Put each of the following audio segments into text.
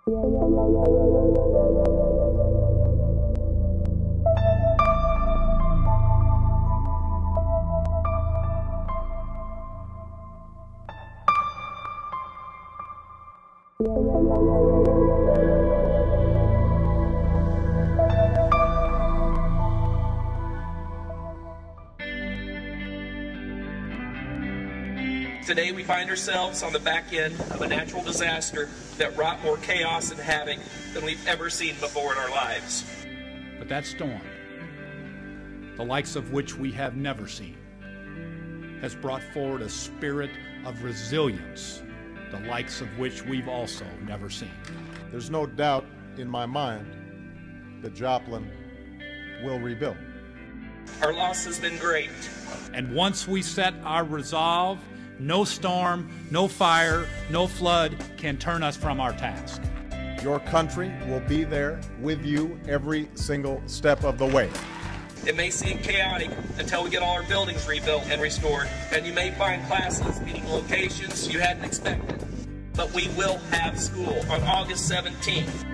Today we find ourselves on the back end of a natural disaster that wrought more chaos and havoc than we've ever seen before in our lives. But that storm, the likes of which we have never seen, has brought forward a spirit of resilience, the likes of which we've also never seen. There's no doubt in my mind that Joplin will rebuild. Our loss has been great. And once we set our resolve, no storm, no fire, no flood can turn us from our task. Your country will be there with you every single step of the way. It may seem chaotic until we get all our buildings rebuilt and restored, and you may find classes meeting locations you hadn't expected. But we will have school on August 17th.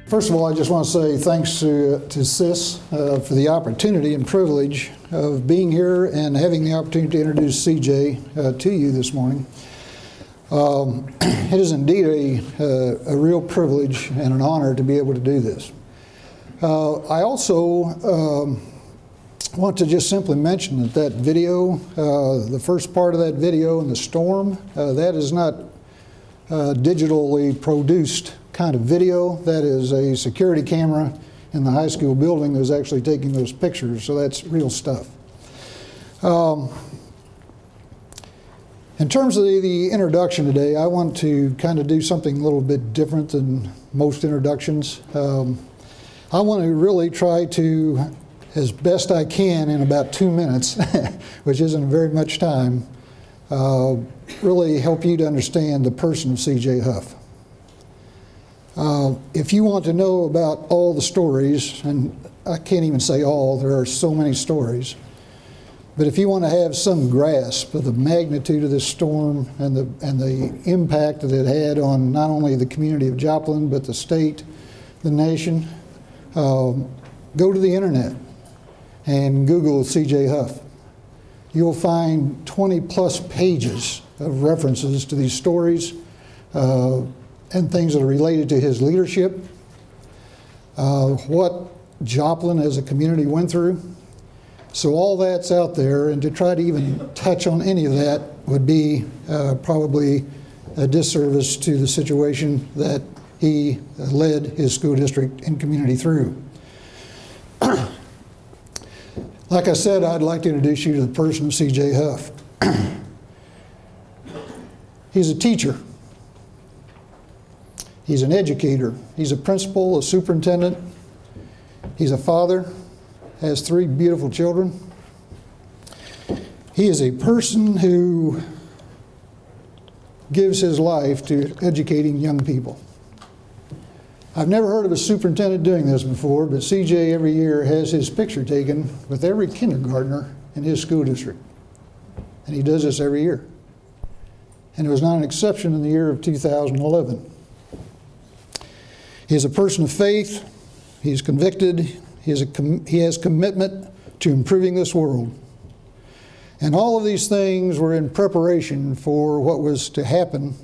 First of all, I just want to say thanks to SIS for the opportunity and privilege of being here and having the opportunity to introduce CJ to you this morning. It is indeed a real privilege and an honor to be able to do this. I also want to just simply mention that video, the first part of that video in the storm, that is not digitally produced kind of video. That is a security camera in the high school building that was actually taking those pictures, so that's real stuff. In terms of the introduction today, I want to kind of do something a little bit different than most introductions. I want to really try to, as best I can in about 2 minutes, which isn't very much time, really help you to understand the person of C.J. Huff. If you want to know about all the stories, and I can't even say all, there are so many stories, but if you want to have some grasp of the magnitude of this storm and the impact that it had on not only the community of Joplin, but the state, the nation, go to the internet and Google C.J. Huff. You'll find 20+ pages of references to these stories and things that are related to his leadership, what Joplin as a community went through. So all that's out there, and to try to even touch on any of that would be probably a disservice to the situation that he led his school district and community through. Like I said, I'd like to introduce you to the person of C.J. Huff. He's a teacher. He's an educator. He's a principal, a superintendent. He's a father, has 3 beautiful children. He is a person who gives his life to educating young people. I've never heard of a superintendent doing this before, but CJ every year has his picture taken with every kindergartner in his school district. And he does this every year. And it was not an exception in the year of 2011. He is a person of faith. He's convicted. He has commitment to improving this world. And all of these things were in preparation for what was to happen,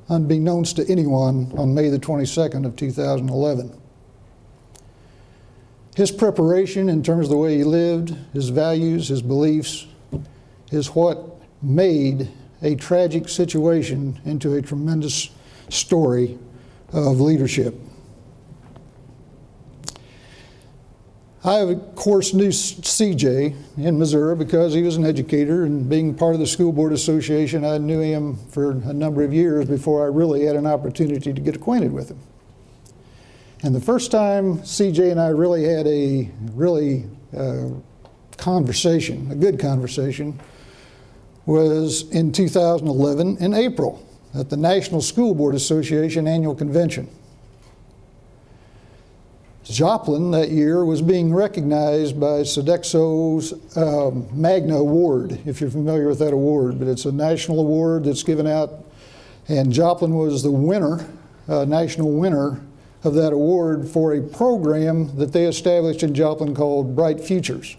unbeknownst to anyone, on May the 22nd of 2011. His preparation in terms of the way he lived, his values, his beliefs, is what made a tragic situation into a tremendous story of leadership. I, of course, knew CJ in Missouri because he was an educator, and being part of the School Board Association, I knew him for a number of years before I really had an opportunity to get acquainted with him. And the first time CJ and I really had a conversation, a good conversation, was in 2011 in April at the National School Board Association Annual Convention. Joplin that year was being recognized by Sodexo's Magna Award, if you're familiar with that award, but it's a national award that's given out, and Joplin was the winner, national winner of that award for a program that they established in Joplin called Bright Futures.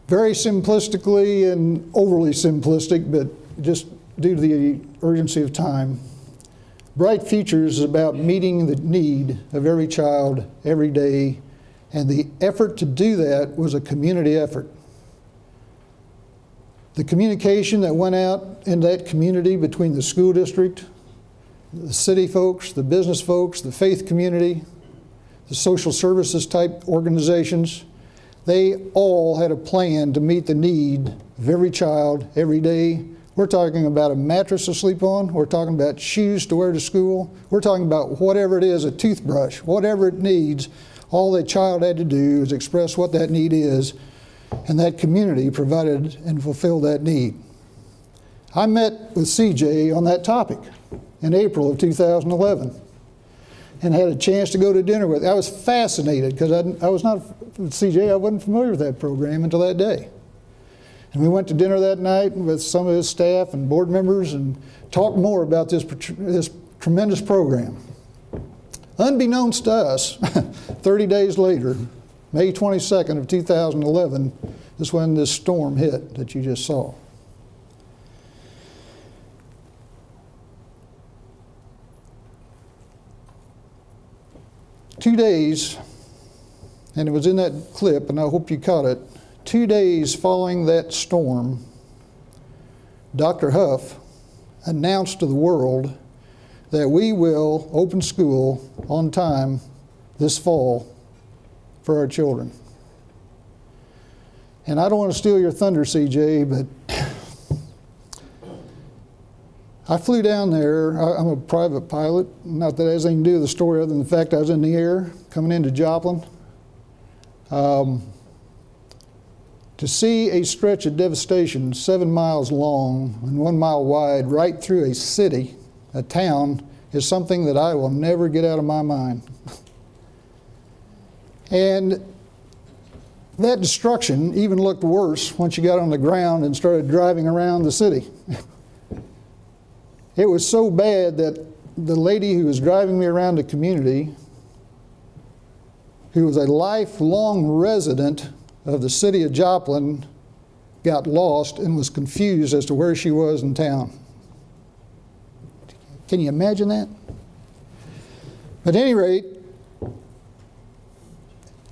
Very simplistically and overly simplistic, but just due to the urgency of time, Bright Futures is about meeting the need of every child every day, and the effort to do that was a community effort. The communication that went out in that community between the school district, the city folks, the business folks, the faith community, the social services type organizations, they all had a plan to meet the need of every child every day. We're talking about a mattress to sleep on. We're talking about shoes to wear to school. We're talking about whatever it is, a toothbrush, whatever it needs. All that child had to do is express what that need is, and that community provided and fulfilled that need. I met with CJ on that topic in April of 2011 and had a chance to go to dinner with him. I was fascinated because I was not, with CJ, I wasn't familiar with that program until that day. And we went to dinner that night with some of his staff and board members and talked more about this tremendous program. Unbeknownst to us, 30 days later, May 22nd of 2011, is when this storm hit that you just saw. Two days, and it was in that clip, and I hope you caught it, 2 days following that storm, Dr. Huff announced to the world that we will open school on time this fall for our children. And I don't want to steal your thunder, CJ, but I flew down there. I'm a private pilot. Not that it has anything to do with the story other than the fact I was in the air coming into Joplin. To see a stretch of devastation 7 miles long and 1 mile wide right through a city, a town, is something that I will never get out of my mind. And that destruction even looked worse once you got on the ground and started driving around the city. It was so bad that the lady who was driving me around the community, who was a lifelong resident of the city of Joplin, got lost and was confused as to where she was in town. Can you imagine that? But at any rate,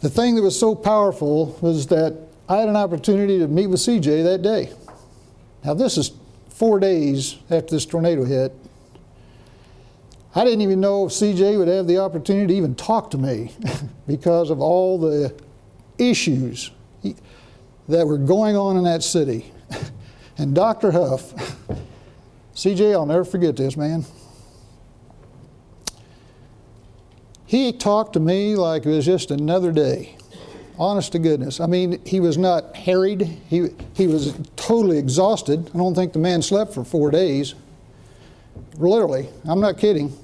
the thing that was so powerful was that I had an opportunity to meet with CJ that day. Now this is 4 days after this tornado hit. I didn't even know if CJ would have the opportunity to even talk to me because of all the issues that were going on in that city. And Dr. Huff, CJ, I'll never forget this, man. He talked to me like it was just another day. Honest to goodness. I mean, he was not harried. He was totally exhausted. I don't think the man slept for 4 days. Literally, I'm not kidding.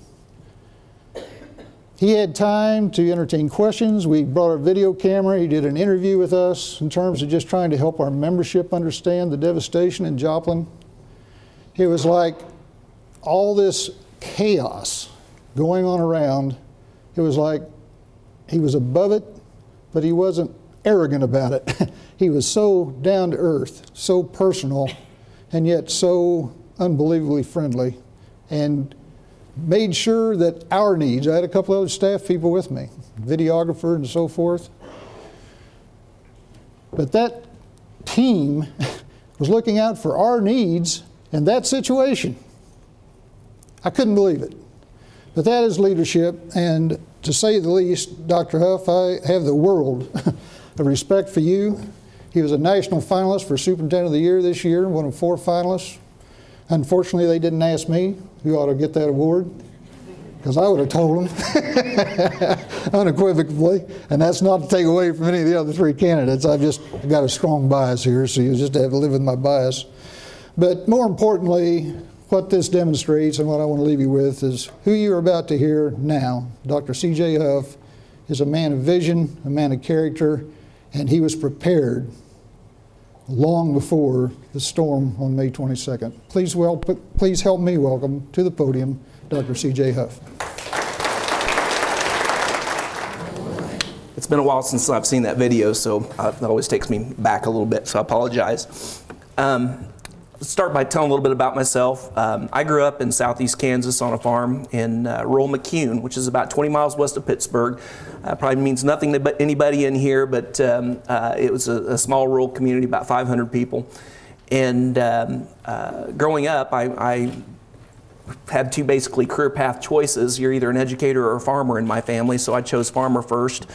He had time to entertain questions. We brought our video camera. He did an interview with us in terms of just trying to help our membership understand the devastation in Joplin. It was like all this chaos going on around. It was like he was above it, but he wasn't arrogant about it. He was so down to earth, so personal, and yet so unbelievably friendly, and made sure that our needs, I had a couple other staff people with me, videographer and so forth, but that team was looking out for our needs in that situation. I couldn't believe it. But that is leadership, and To say the least, Dr. Huff, I have the world of respect for you. He was a national finalist for Superintendent of the Year this year, one of 4 finalists. Unfortunately, they didn't ask me who ought to get that award, because I would have told them unequivocally, and that's not to take away from any of the other 3 candidates. I've just got a strong bias here, so you just have to live with my bias. But more importantly, what this demonstrates and what I want to leave you with is who you're about to hear now. Dr. C.J. Huff is a man of vision, a man of character, and he was prepared long before the storm on May 22nd. Please help me welcome to the podium Dr. C.J. Huff. It's been a while since I've seen that video, so that always takes me back a little bit, so I apologize. Let's start by telling a little bit about myself. I grew up in southeast Kansas on a farm in rural McCune, which is about 20 miles west of Pittsburgh. Probably means nothing to anybody in here, but it was a small rural community, about 500 people. And growing up, I had 2 basically career path choices. You're either an educator or a farmer in my family, so I chose farmer first,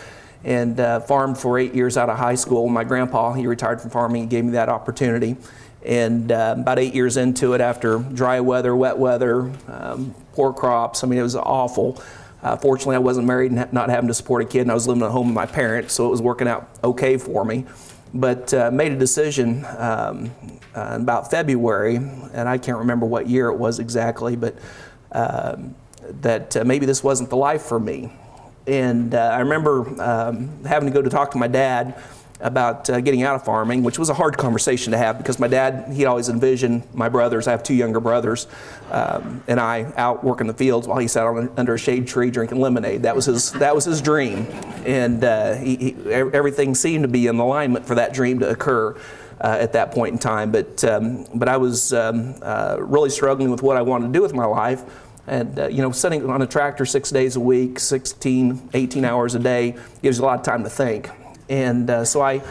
and farmed for 8 years out of high school. My grandpa, he retired from farming, he gave me that opportunity. And about 8 years into it, after dry weather, wet weather, poor crops, I mean, it was awful. Fortunately, I wasn't married and not having to support a kid, and I was living at home with my parents, so it was working out okay for me. But made a decision in about February, and I can't remember what year it was exactly, but that maybe this wasn't the life for me. And I remember having to go to talk to my dad about getting out of farming, which was a hard conversation to have because my dad, he always envisioned my brothers, I have 2 younger brothers, and I out working the fields while he sat under a shade tree drinking lemonade. That was his dream, and everything seemed to be in alignment for that dream to occur at that point in time. But I was really struggling with what I wanted to do with my life. And, you know, sitting on a tractor 6 days a week, 16, 18 hours a day, gives you a lot of time to think. And so I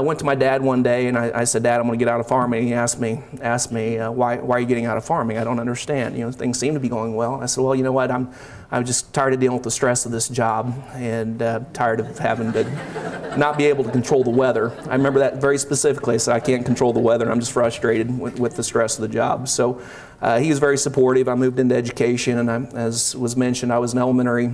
went to my dad one day and I said, Dad, I'm going to get out of farming. He asked me, why are you getting out of farming? I don't understand. You know, things seem to be going well. And I said, well, you know what, I'm just tired of dealing with the stress of this job and tired of having to not be able to control the weather. I remember that very specifically. I said, I can't control the weather, and I'm just frustrated with the stress of the job. So he was very supportive. I moved into education, and as was mentioned, I was an elementary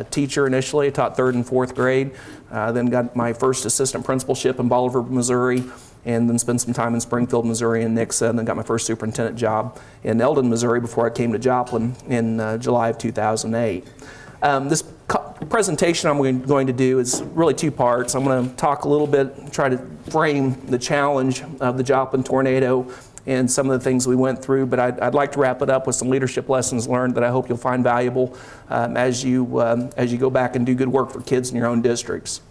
teacher initially. I taught 3rd and 4th grade, then got my first assistant principalship in Bolivar, Missouri, and then spent some time in Springfield, Missouri, and Nixa, and then got my first superintendent job in Eldon, Missouri before I came to Joplin in July of 2008. This presentation I'm going to do is really 2 parts. I'm going to talk a little bit, try to frame the challenge of the Joplin tornado and some of the things we went through, but I'd like to wrap it up with some leadership lessons learned that I hope you'll find valuable as you go back and do good work for kids in your own districts.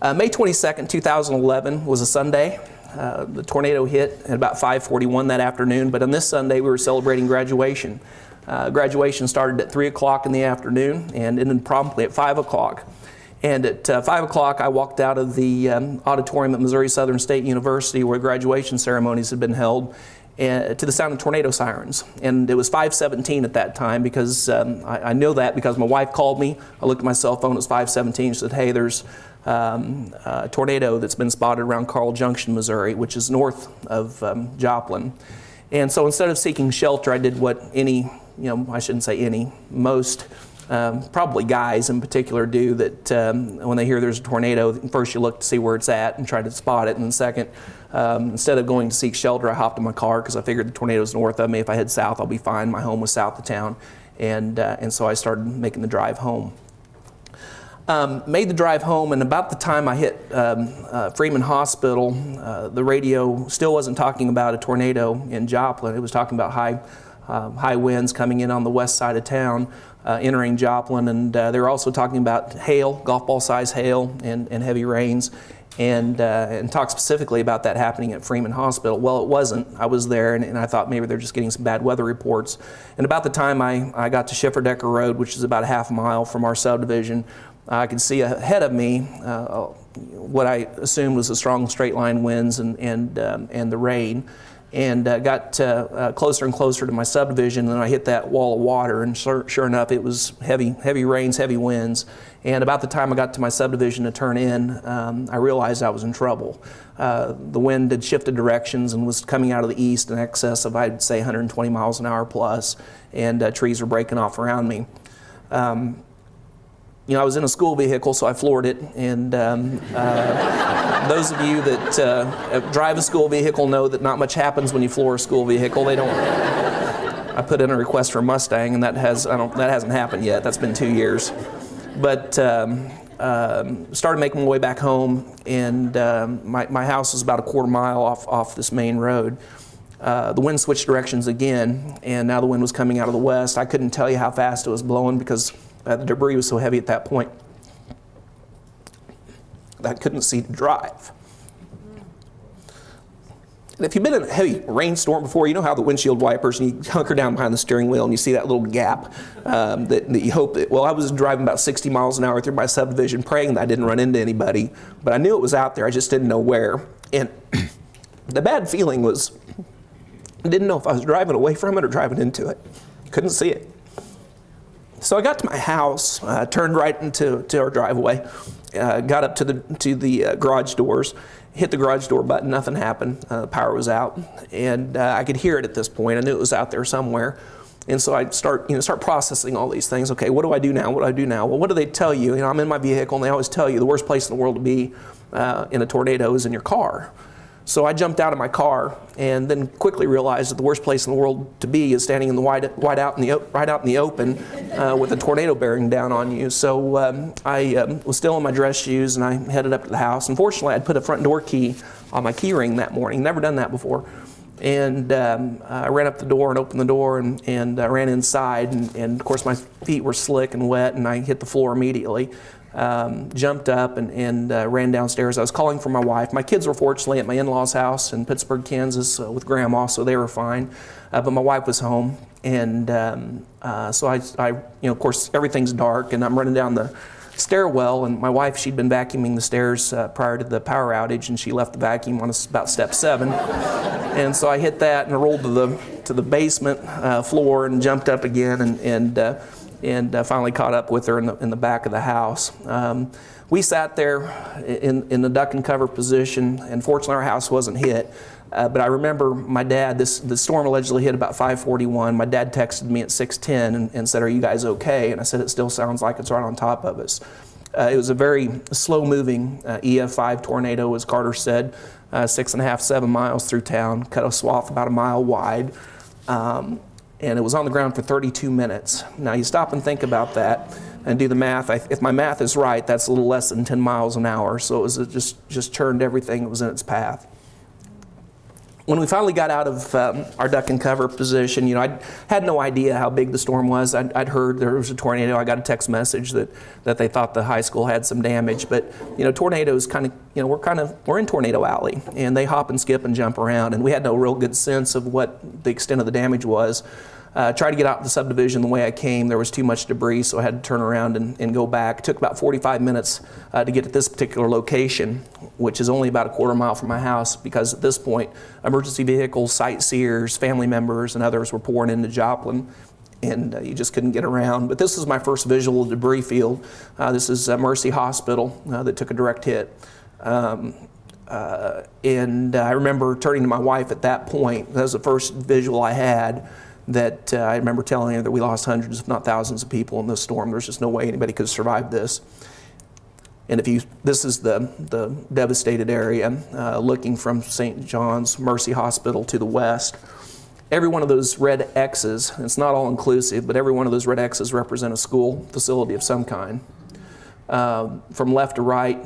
May 22nd, 2011 was a Sunday. The tornado hit at about 5:41 that afternoon, but on this Sunday we were celebrating graduation. Graduation started at 3 o'clock in the afternoon and ended promptly at 5 o'clock. And at 5 o'clock, I walked out of the auditorium at Missouri Southern State University where graduation ceremonies had been held to the sound of tornado sirens. And it was 5:17 at that time because I know that because my wife called me. I looked at my cell phone, it was 5:17. She said, hey, there's a tornado that's been spotted around Carl Junction, Missouri, which is north of Joplin. And so instead of seeking shelter, I did what I shouldn't say any, most probably guys in particular do, that when they hear there's a tornado, first you look to see where it's at and try to spot it, and then second, instead of going to seek shelter, I hopped in my car because I figured the tornado's north of me. If I head south, I'll be fine. My home was south of town, and so I started making the drive home. Made the drive home, and about the time I hit Freeman Hospital, the radio still wasn't talking about a tornado in Joplin. It was talking about high winds coming in on the west side of town, entering Joplin, and they were also talking about hail, golf ball size hail, and heavy rains, and talked specifically about that happening at Freeman Hospital. Well, it wasn't. I was there, and I thought maybe they're just getting some bad weather reports. And about the time I got to Schifferdecker Road, which is about a half mile from our subdivision, I could see ahead of me what I assumed was the strong straight line winds and the rain. and got closer and closer to my subdivision, and then I hit that wall of water, and sure enough, it was heavy rains, heavy winds, and about the time I got to my subdivision to turn in, I realized I was in trouble. The wind had shifted directions and was coming out of the east in excess of, I'd say, 120 miles an hour plus, and trees were breaking off around me. You know, I was in a school vehicle, so I floored it, and those of you that drive a school vehicle know that not much happens when you floor a school vehicle. They don't. I put in a request for a Mustang, and that hasn't happened yet. That's been 2 years. But started making my way back home, and my house was about a quarter mile off this main road. The wind switched directions again, and now the wind was coming out of the west. I couldn't tell you how fast it was blowing because the debris was so heavy at that point that I couldn't see to drive. And if you've been in a heavy rainstorm before, you know how the windshield wipers, and you hunker down behind the steering wheel and you see that little gap that you hope that, well, I was driving about 60 miles an hour through my subdivision praying that I didn't run into anybody, but I knew it was out there, I just didn't know where. And the bad feeling was, I didn't know if I was driving away from it or driving into it. Couldn't see it. So I got to my house, turned right into our driveway, got up to the garage doors, hit the garage door button, nothing happened, the power was out, and I could hear it at this point. I knew it was out there somewhere, and so I start processing all these things. Okay, what do I do now? What do I do now? Well, what do they tell you? You know, I'm in my vehicle, and they always tell you the worst place in the world to be in a tornado is in your car. So I jumped out of my car and then quickly realized that the worst place in the world to be is standing in the right out in the open with a tornado bearing down on you. So I was still in my dress shoes and I headed up to the house. Unfortunately, I'd put a front door key on my key ring that morning. Never done that before. And I ran up the door and opened the door and ran inside. And of course, my feet were slick and wet and I hit the floor immediately. Jumped up and ran downstairs. I was calling for my wife. My kids were fortunately at my in-laws' house in Pittsburgh, Kansas with Grandma, so they were fine. But my wife was home, and so I, you know, of course, everything's dark, and I'm running down the stairwell, and my wife, she'd been vacuuming the stairs prior to the power outage, and she left the vacuum on about step 7. And so I hit that and rolled to the basement floor and jumped up again and finally caught up with her in the back of the house. We sat there in the duck and cover position, and fortunately our house wasn't hit. But I remember my dad, the storm allegedly hit about 5:41. My dad texted me at 6:10 and said, "Are you guys okay?" And I said, "It still sounds like it's right on top of us." It was a very slow-moving EF5 tornado, as Carter said, 6.5, 7 miles through town, cut a swath about a mile wide. And it was on the ground for 32 minutes. Now you stop and think about that and do the math. If my math is right, that's a little less than 10 miles an hour. So it was just turned everything that was in its path. When we finally got out of our duck and cover position, you know, I had no idea how big the storm was. I'd heard there was a tornado. I got a text message that they thought the high school had some damage. But you know, tornadoes kind of, you know, we're in Tornado Alley, and they hop and skip and jump around, and we had no real good sense of what the extent of the damage was. Tried to get out the subdivision the way I came. There was too much debris, so I had to turn around and go back. It took about 45 minutes to get to this particular location, which is only about a quarter mile from my house, because at this point, emergency vehicles, sightseers, family members, and others were pouring into Joplin, and you just couldn't get around. But this was my first visual debris field. This is Mercy Hospital that took a direct hit. And I remember turning to my wife at that point. That was the first visual I had. That I remember telling her that we lost hundreds, if not thousands, of people in this storm. There's just no way anybody could have survived this. And this is the devastated area, looking from St. John's Mercy Hospital to the west. Every one of those red X's, it's not all inclusive, but every one of those red X's represent a school facility of some kind. From left to right,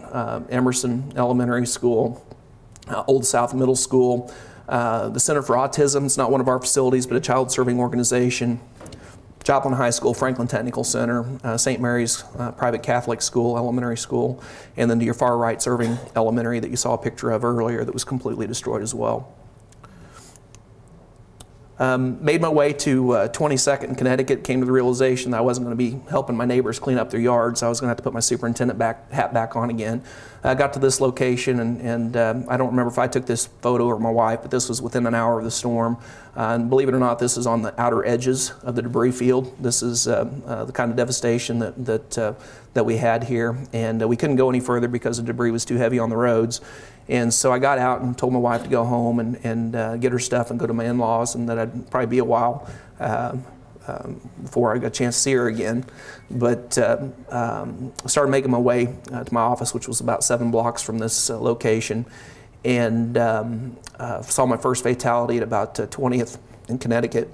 Emerson Elementary School, Old South Middle School, the Center for Autism, it's not one of our facilities, but a child-serving organization. Joplin High School, Franklin Technical Center, St. Mary's Private Catholic School, elementary school, and then to your far right, Serving Elementary that you saw a picture of earlier that was completely destroyed as well. Made my way to 22nd in Connecticut, came to the realization that I wasn't going to be helping my neighbors clean up their yards. I was going to have to put my superintendent hat back on again. I got to this location, and I don't remember if I took this photo or my wife, but this was within an hour of the storm. And believe it or not, this is on the outer edges of the debris field. This is the kind of devastation that we had here, and we couldn't go any further because the debris was too heavy on the roads. And so I got out and told my wife to go home and get her stuff and go to my in-laws, and that I'd probably be a while before I got a chance to see her again. But started making my way to my office, which was about 7 blocks from this location, and saw my first fatality at about 20th in Connecticut,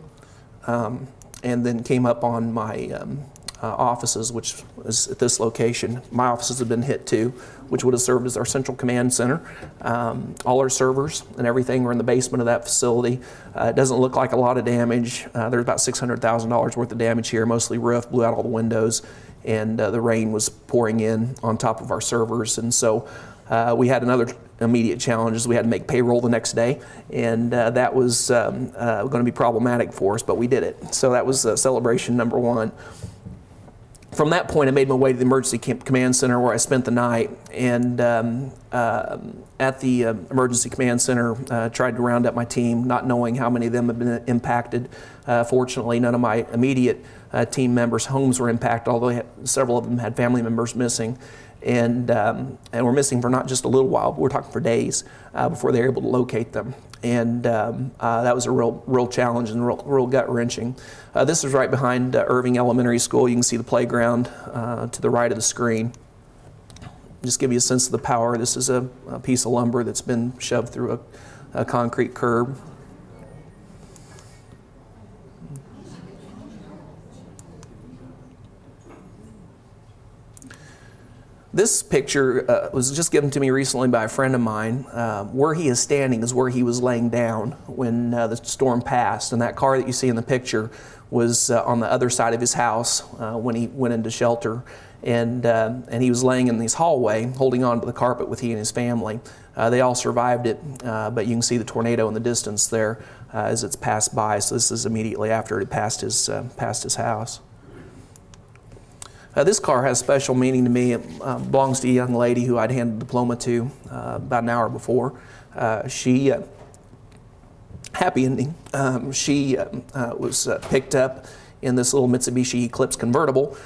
and then came up on my offices, which is at this location. My offices have been hit too, which would have served as our central command center. All our servers and everything were in the basement of that facility. It doesn't look like a lot of damage. There's about $600,000 worth of damage here, mostly roof, blew out all the windows, and the rain was pouring in on top of our servers. And so we had another immediate challenge is we had to make payroll the next day, and that was going to be problematic for us, but we did it. So that was celebration number 1. From that point, I made my way to the Emergency Command Center, where I spent the night, and at the Emergency Command Center, tried to round up my team, not knowing how many of them had been impacted. Fortunately, none of my immediate team members' homes were impacted, although several of them had family members missing. And were missing for not just a little while, but we're talking for days before they were able to locate them. And that was a real challenge and real gut-wrenching. This is right behind Irving Elementary School. You can see the playground to the right of the screen. Just give you a sense of the power. This is a piece of lumber that's been shoved through a concrete curb. This picture was just given to me recently by a friend of mine. Where he is standing is where he was laying down when the storm passed, and that car that you see in the picture was on the other side of his house when he went into shelter, and he was laying in this hallway holding on to the carpet with he and his family. They all survived it, but you can see the tornado in the distance there as it's passed by. So this is immediately after it passed his house. This car has special meaning to me. It belongs to a young lady who I'd handed a diploma to about an hour before. Happy ending. She was picked up in this little Mitsubishi Eclipse convertible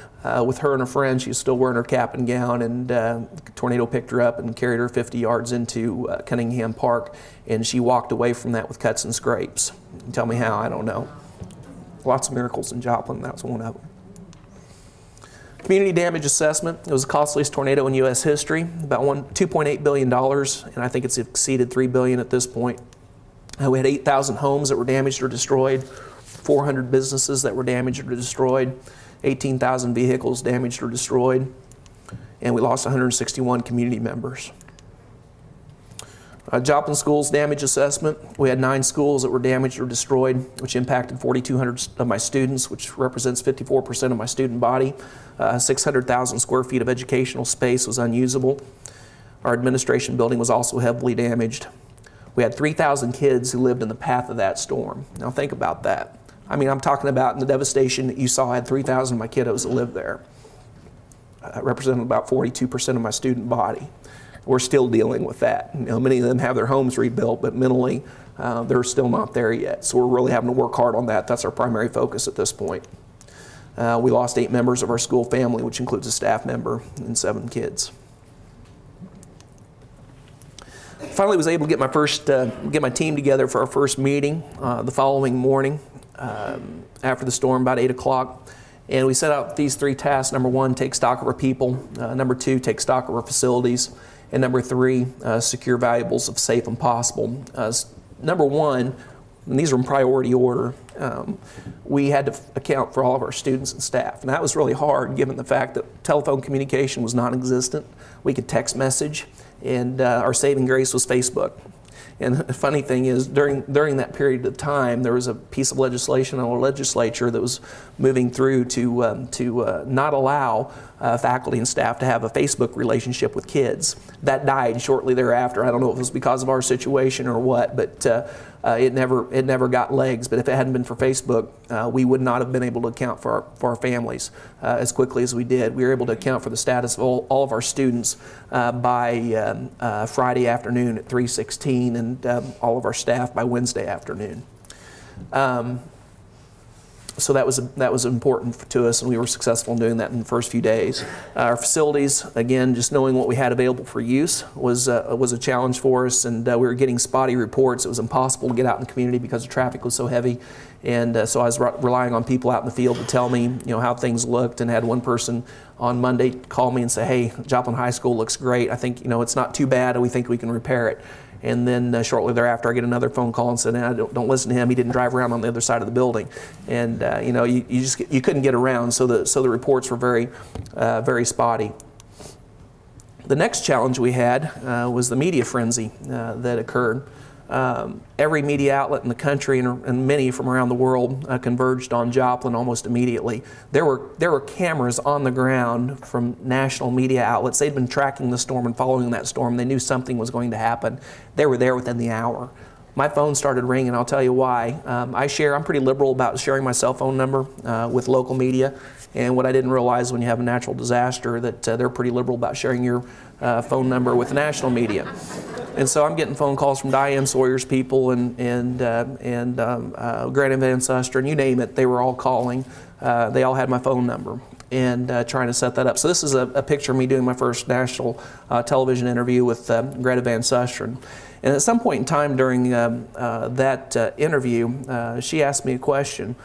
with her and a friend. She was still wearing her cap and gown, and the tornado picked her up and carried her 50 yards into Cunningham Park, and she walked away from that with cuts and scrapes. Tell me how, I don't know. Lots of miracles in Joplin, that was one of them. Community damage assessment. It was the costliest tornado in U.S. history, about $2.8 billion, and I think it's exceeded $3 billion at this point. We had 8,000 homes that were damaged or destroyed, 400 businesses that were damaged or destroyed, 18,000 vehicles damaged or destroyed, and we lost 161 community members. Joplin Schools damage assessment. We had 9 schools that were damaged or destroyed, which impacted 4,200 of my students, which represents 54% of my student body. 600,000 square feet of educational space was unusable. Our administration building was also heavily damaged. We had 3,000 kids who lived in the path of that storm. Now think about that. I mean, I'm talking about in the devastation that you saw, I had 3,000 of my kiddos that lived there. Represented about 42% of my student body. We're still dealing with that. You know, many of them have their homes rebuilt, but mentally they're still not there yet. So we're really having to work hard on that. That's our primary focus at this point. We lost 8 members of our school family, which includes a staff member and 7 kids. Finally, was able to get my team together for our first meeting the following morning after the storm, about 8 o'clock. And we set out these 3 tasks. Number 1, take stock of our people. Number 2, take stock of our facilities. And number 3, secure valuables if safe and possible. Number 1, and these are in priority order, we had to account for all of our students and staff. And that was really hard given the fact that telephone communication was non-existent. We could text message, and our saving grace was Facebook. And the funny thing is, during that period of time, there was a piece of legislation in our legislature that was moving through to not allow faculty and staff to have a Facebook relationship with kids. That died shortly thereafter. I don't know if it was because of our situation or what, but it never got legs. But if it hadn't been for Facebook, we would not have been able to account for our families as quickly as we did. We were able to account for the status of all of our students by Friday afternoon at 3:16, and all of our staff by Wednesday afternoon. So that was important to us, and we were successful in doing that in the first few days. Our facilities, again, just knowing what we had available for use was a challenge for us, and we were getting spotty reports. It was impossible to get out in the community because the traffic was so heavy, and so I was relying on people out in the field to tell me, how things looked, and had one person on Monday call me and say, "Hey, Joplin High School looks great. I think it's not too bad, and we think we can repair it." And then shortly thereafter, I get another phone call and said, "Don't listen to him. He didn't drive around on the other side of the building." And you couldn't get around. So the reports were very spotty. The next challenge we had was the media frenzy that occurred. Every media outlet in the country and many from around the world converged on Joplin almost immediately. There were cameras on the ground from national media outlets. They'd been tracking the storm and following that storm. They knew something was going to happen. They were there within the hour. My phone started ringing. I'll tell you why. I'm pretty liberal about sharing my cell phone number with local media. And what I didn't realize when you have a natural disaster, that they're pretty liberal about sharing your phone number with the national media. And so I'm getting phone calls from Diane Sawyer's people and Grant Van Susteren, you name it. They were all calling. They all had my phone number and trying to set that up. So this is a picture of me doing my first national television interview with Greta Van Susteren. And at some point in time during that interview, she asked me a question.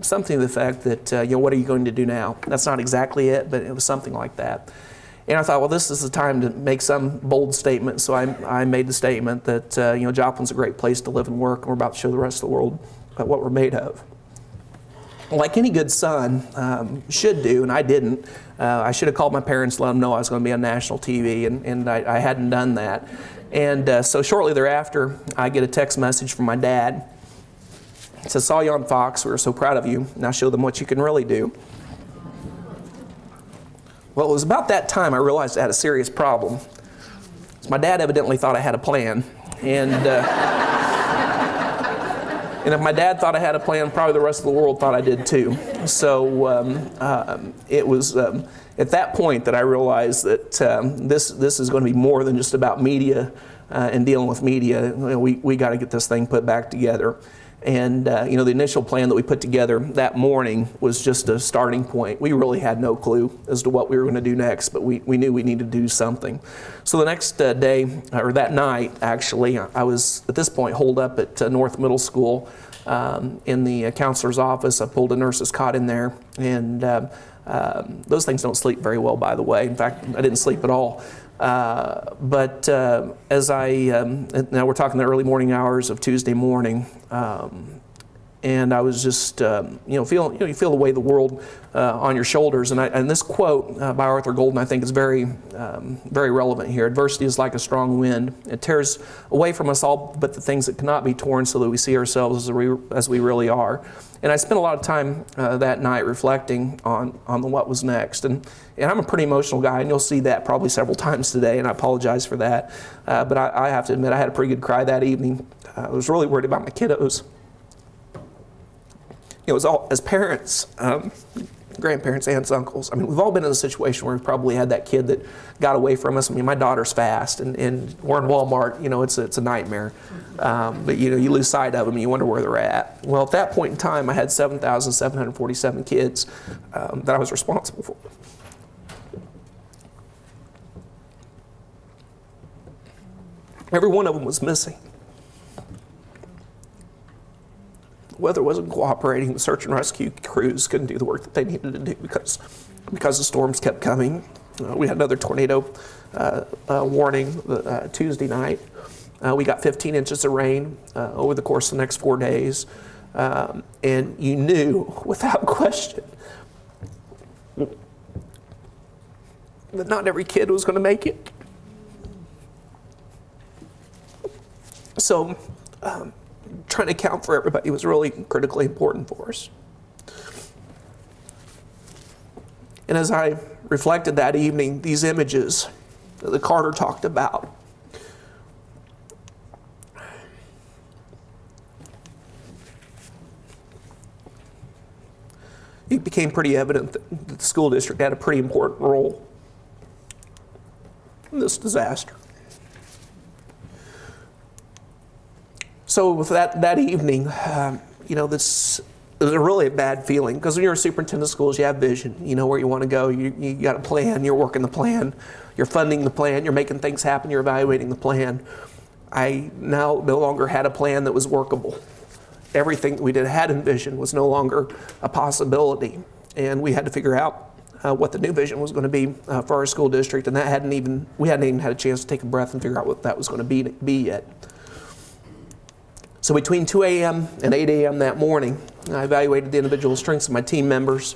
Something to the fact that, what are you going to do now? That's not exactly it, but it was something like that. And I thought, well, this is the time to make some bold statement. So I made the statement that, Joplin's a great place to live and work, and we're about to show the rest of the world what we're made of. Like any good son should do, and I didn't. I should have called my parents to let them know I was going to be on national TV, and I hadn't done that. And so shortly thereafter, I get a text message from my dad. It says, "Saw you on Fox. We were so proud of you. Now show them what you can really do." Well, it was about that time I realized I had a serious problem. So my dad evidently thought I had a plan. And if my dad thought I had a plan, probably the rest of the world thought I did too. So it was at that point that I realized that this is going to be more than just about media and dealing with media. We got to get this thing put back together. And the initial plan that we put together that morning was just a starting point. We really had no clue as to what we were going to do next, but we knew we needed to do something. So the next day, or that night actually, I was at this point holed up at North Middle School in the counselor's office. I pulled a nurse's cot in there, and those things don't sleep very well, by the way. In fact, I didn't sleep at all. But as now we're talking the early morning hours of Tuesday morning, and I was just, you feel the weight of the world on your shoulders. And this quote by Arthur Golden, I think, is very relevant here. "Adversity is like a strong wind. It tears away from us all but the things that cannot be torn, so that we see ourselves as we really are." And I spent a lot of time that night reflecting on what was next. And I'm a pretty emotional guy, and you'll see that probably several times today, and I apologize for that. But I have to admit, I had a pretty good cry that evening. I was really worried about my kiddos. It was all, as parents, grandparents, aunts, uncles, we've all been in a situation where we've probably had that kid that got away from us. My daughter's fast, and we're in Walmart, it's a nightmare. But you lose sight of them, and you wonder where they're at. Well, at that point in time, I had 7,747 kids that I was responsible for. Every one of them was missing. The weather wasn't cooperating. The search and rescue crews couldn't do the work that they needed to do because the storms kept coming. We had another tornado warning Tuesday night. We got 15 inches of rain over the course of the next 4 days. And you knew, without question, that not every kid was going to make it. So trying to account for everybody was really critically important for us. And as I reflected that evening, these images that Carter talked about, it became pretty evident that the school district had a pretty important role in this disaster. So with that evening, you know, this was really a bad feeling, because when you're a superintendent of schools, you have vision. You know where you want to go. You got a plan. You're working the plan. You're funding the plan. You're making things happen. You're evaluating the plan. I now no longer had a plan that was workable. Everything that we had in vision was no longer a possibility, and we had to figure out what the new vision was going to be for our school district, and we hadn't even had a chance to take a breath and figure out what that was going to be yet. So between 2 a.m. and 8 a.m. that morning, I evaluated the individual strengths of my team members,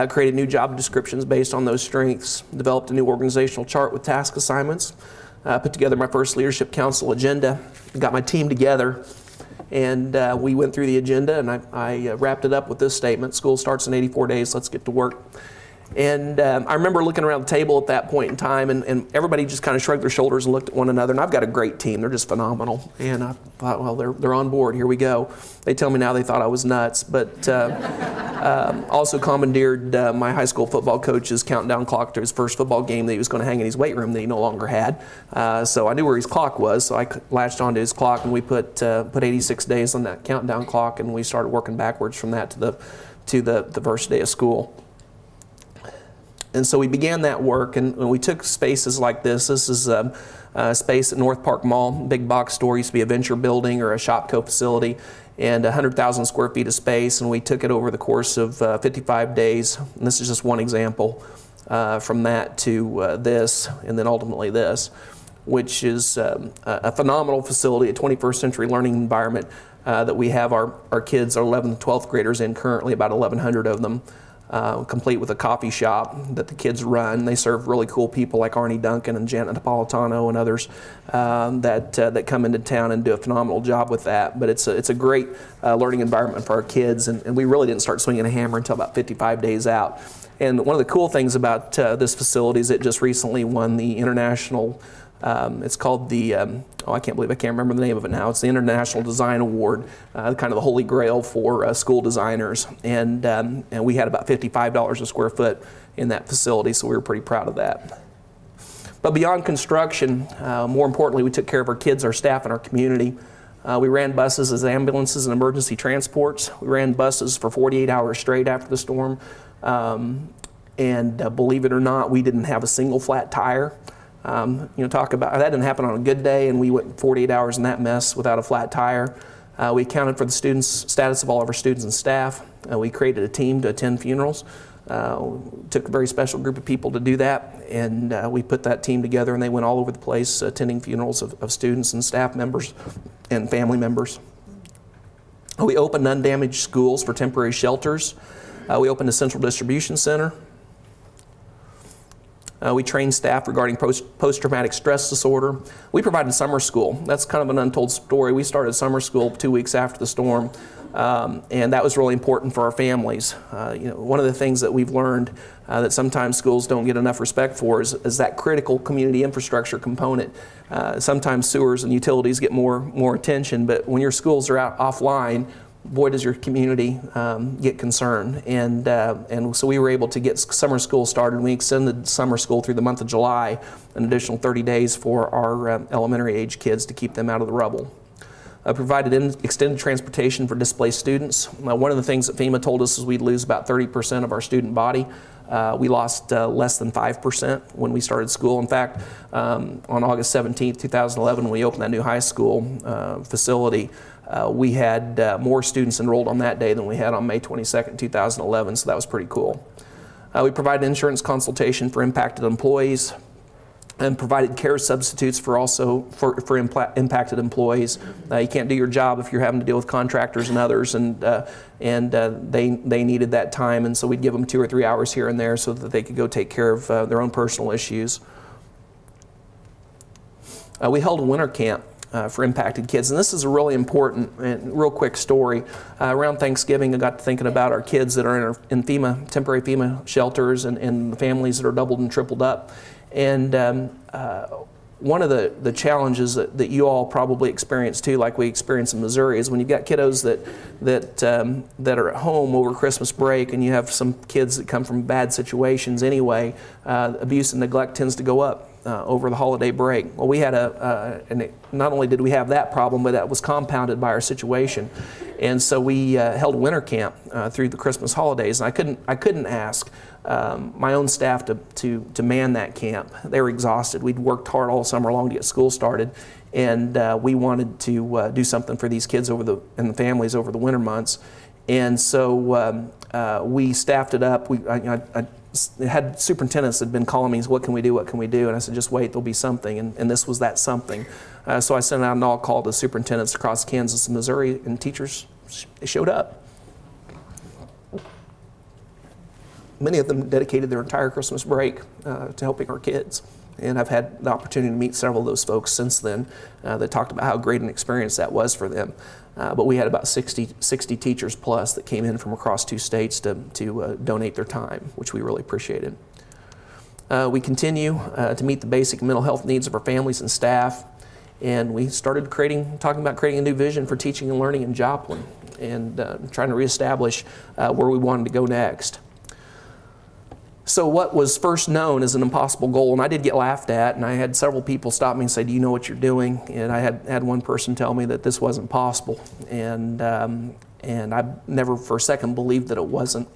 created new job descriptions based on those strengths, developed a new organizational chart with task assignments, put together my first leadership council agenda, got my team together, and we went through the agenda, and I wrapped it up with this statement: school starts in 84 days, let's get to work. And I remember looking around the table at that point in time, and everybody just kind of shrugged their shoulders and looked at one another. And I've got a great team. They're just phenomenal. And I thought, well, they're on board. Here we go. They tell me now they thought I was nuts. But also commandeered my high school football coach's countdown clock to his first football game that he was going to hang in his weight room that he no longer had. So I knew where his clock was, so I latched onto his clock, and we put 86 days on that countdown clock, and we started working backwards from that to the first day of school. And so we began that work, and we took spaces like this. This is a space at North Park Mall, big box store, used to be a venture building or a Shopco facility, and 100,000 square feet of space, and we took it over the course of 55 days. And this is just one example from that to this, and then ultimately this, which is a phenomenal facility, a 21st century learning environment that we have our kids, our 11th and 12th graders in currently, about 1,100 of them. Complete with a coffee shop that the kids run. They serve really cool people like Arnie Duncan and Janet Napolitano and others that come into town and do a phenomenal job with that. But it's a great learning environment for our kids, and we really didn't start swinging a hammer until about 55 days out. And one of the cool things about this facility is it just recently won the international, it's called the, I can't believe I can't remember the name of it now. It's the International Design Award, kind of the holy grail for school designers. And we had about $55 a square foot in that facility, so we were pretty proud of that. But beyond construction, more importantly, we took care of our kids, our staff, and our community. We ran buses as ambulances and emergency transports. We ran buses for 48 hours straight after the storm. Believe it or not, we didn't have a single flat tire. You know, talk about that didn't happen on a good day, and we went 48 hours in that mess without a flat tire. We accounted for the status of all of our students and staff. We created a team to attend funerals. Took a very special group of people to do that, and we put that team together, and they went all over the place attending funerals of students and staff members and family members. We opened undamaged schools for temporary shelters. We opened a central distribution center. We trained staff regarding post-traumatic stress disorder. We provided summer school. That's kind of an untold story. We started summer school 2 weeks after the storm, and that was really important for our families. You know, one of the things that we've learned that sometimes schools don't get enough respect for is that critical community infrastructure component. Sometimes sewers and utilities get more attention, but when your schools are out offline, boy, does your community get concerned. And so we were able to get summer school started. We extended summer school through the month of July, an additional 30 days for our elementary age kids to keep them out of the rubble. Provided extended transportation for displaced students. One of the things that FEMA told us is we'd lose about 30% of our student body. We lost less than 5% when we started school. In fact, on August 17th, 2011, when we opened that new high school facility, we had more students enrolled on that day than we had on May 22nd, 2011, so that was pretty cool. We provided insurance consultation for impacted employees and provided care substitutes for impacted employees. You can't do your job if you're having to deal with contractors and others, and they needed that time, and so we'd give them 2 or 3 hours here and there so that they could go take care of their own personal issues. We held a winter camp for impacted kids, and this is a really important and real quick story. Around Thanksgiving, I got to thinking about our kids that are in temporary FEMA shelters and the families that are doubled and tripled up. And one of the challenges that you all probably experience too, like we experience in Missouri, is when you've got kiddos that are at home over Christmas break, and you have some kids that come from bad situations anyway, abuse and neglect tends to go up over the holiday break. Well, we had not only did we have that problem, but that was compounded by our situation. And so we held winter camp through the Christmas holidays, and I couldn't ask my own staff to man that camp. They were exhausted. We'd worked hard all summer long to get school started, and we wanted to do something for these kids and the families over the winter months. And so we staffed it up. I had superintendents that had been calling me, what can we do, what can we do? And I said, just wait, there'll be something. And this was that something. So I sent out an all call to superintendents across Kansas and Missouri, and teachers showed up. Many of them dedicated their entire Christmas break to helping our kids. And I've had the opportunity to meet several of those folks since then that talked about how great an experience that was for them. But we had about 60 teachers plus that came in from across 2 states to donate their time, which we really appreciated. We continue to meet the basic mental health needs of our families and staff. And we started talking about creating a new vision for teaching and learning in Joplin, and trying to reestablish where we wanted to go next. So what was first known as an impossible goal, and I did get laughed at, and I had several people stop me and say, do you know what you're doing? And I had one person tell me that this wasn't possible, and I never for a second believed that it wasn't.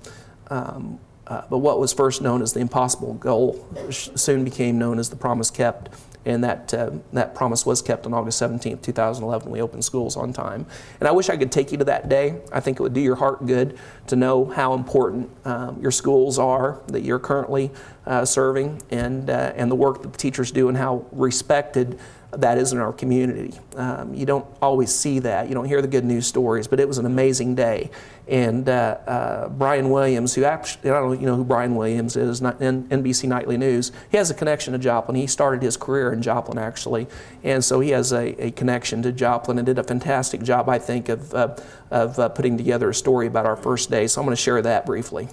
But what was first known as the impossible goal soon became known as the promise kept. And that promise was kept on August 17th, 2011. We opened schools on time. And I wish I could take you to that day. I think it would do your heart good to know how important your schools are that you're currently serving, and the work that the teachers do, and how respected that is in our community. You don't always see that. You don't hear the good news stories, but it was an amazing day. And Brian Williams, who actually, I don't know if you know who Brian Williams is, NBC Nightly News, he has a connection to Joplin. He started his career in Joplin, actually. And so he has a connection to Joplin, and did a fantastic job, I think, of putting together a story about our first day. So I'm going to share that briefly.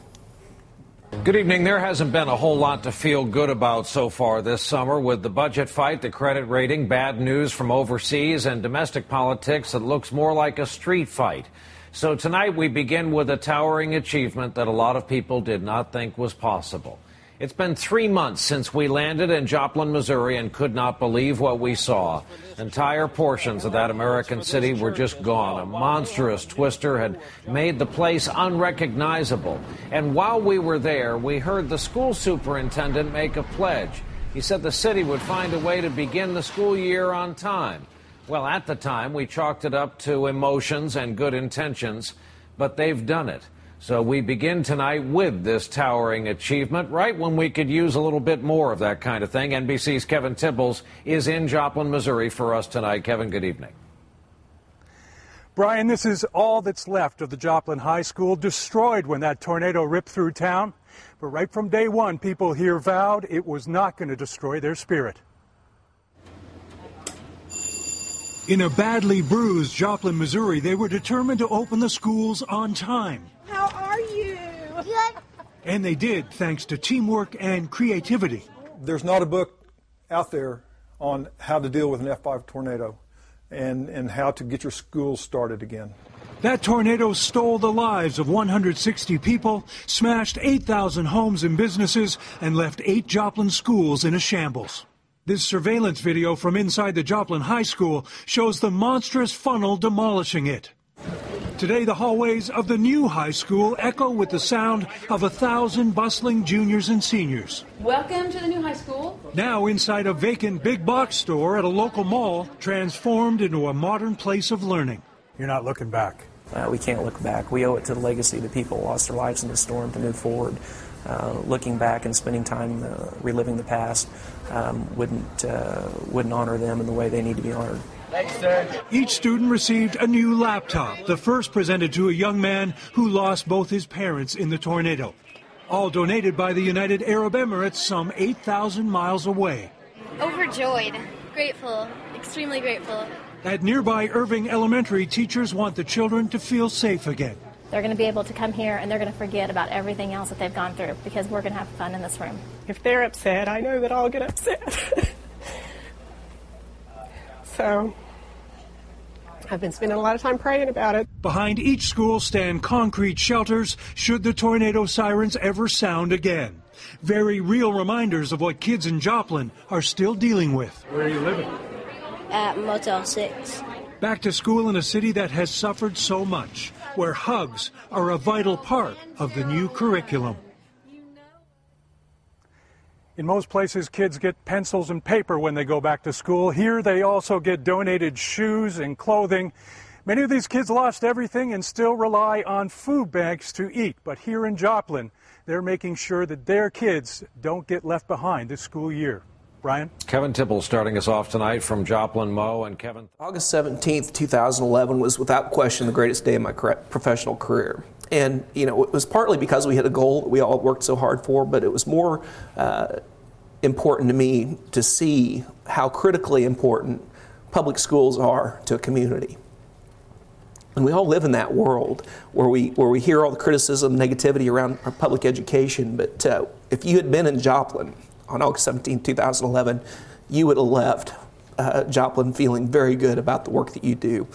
Good evening. There hasn't been a whole lot to feel good about so far this summer, with the budget fight, the credit rating, bad news from overseas, and domestic politics that looks more like a street fight. So tonight we begin with a towering achievement that a lot of people did not think was possible. It's been 3 months since we landed in Joplin, Missouri, and could not believe what we saw. Entire portions of that American city were just gone. A monstrous twister had made the place unrecognizable. And while we were there, we heard the school superintendent make a pledge. He said the city would find a way to begin the school year on time. Well, at the time, we chalked it up to emotions and good intentions, but they've done it. So we begin tonight with this towering achievement, right when we could use a little bit more of that kind of thing. NBC's Kevin Tibbles is in Joplin, Missouri for us tonight. Kevin, good evening. Brian, this is all that's left of the Joplin High School, destroyed when that tornado ripped through town. But right from day one, people here vowed it was not going to destroy their spirit. In a badly bruised Joplin, Missouri, they were determined to open the schools on time. How are you? Good. And they did, thanks to teamwork and creativity. There's not a book out there on how to deal with an F5 tornado and how to get your schools started again. That tornado stole the lives of 160 people, smashed 8,000 homes and businesses, and left 8 Joplin schools in a shambles. This surveillance video from inside the Joplin High School shows the monstrous funnel demolishing it. Today, the hallways of the new high school echo with the sound of 1,000 bustling juniors and seniors. Welcome to the new high school. Now inside a vacant big box store at a local mall, transformed into a modern place of learning. You're not looking back. We can't look back. We owe it to the legacy of the people who lost their lives in the storm to move forward. Looking back and spending time reliving the past wouldn't honor them in the way they need to be honored. Thanks, sir. Each student received a new laptop, the first presented to a young man who lost both his parents in the tornado. All donated by the United Arab Emirates, some 8,000 miles away. Overjoyed, grateful, extremely grateful. At nearby Irving Elementary, teachers want the children to feel safe again. They're going to be able to come here and they're going to forget about everything else that they've gone through because we're going to have fun in this room. If they're upset, I know that I'll get upset. So I've been spending a lot of time praying about it. Behind each school stand concrete shelters should the tornado sirens ever sound again. Very real reminders of what kids in Joplin are still dealing with. Where are you living? At Motel 6. Back to school in a city that has suffered so much, where hugs are a vital part of the new curriculum. In most places, kids get pencils and paper when they go back to school. Here, they also get donated shoes and clothing. Many of these kids lost everything and still rely on food banks to eat. But here in Joplin, they're making sure that their kids don't get left behind this school year. Brian? Kevin Tipple starting us off tonight from Joplin, Mo, and Kevin. August 17th, 2011 was without question the greatest day of my professional career. And, you know, it was partly because we had a goal that we all worked so hard for, but it was more important to me to see how critically important public schools are to a community. And we all live in that world where we hear all the criticism, negativity around our public education. But if you had been in Joplin on August 17, 2011, you would have left Joplin feeling very good about the work that you do.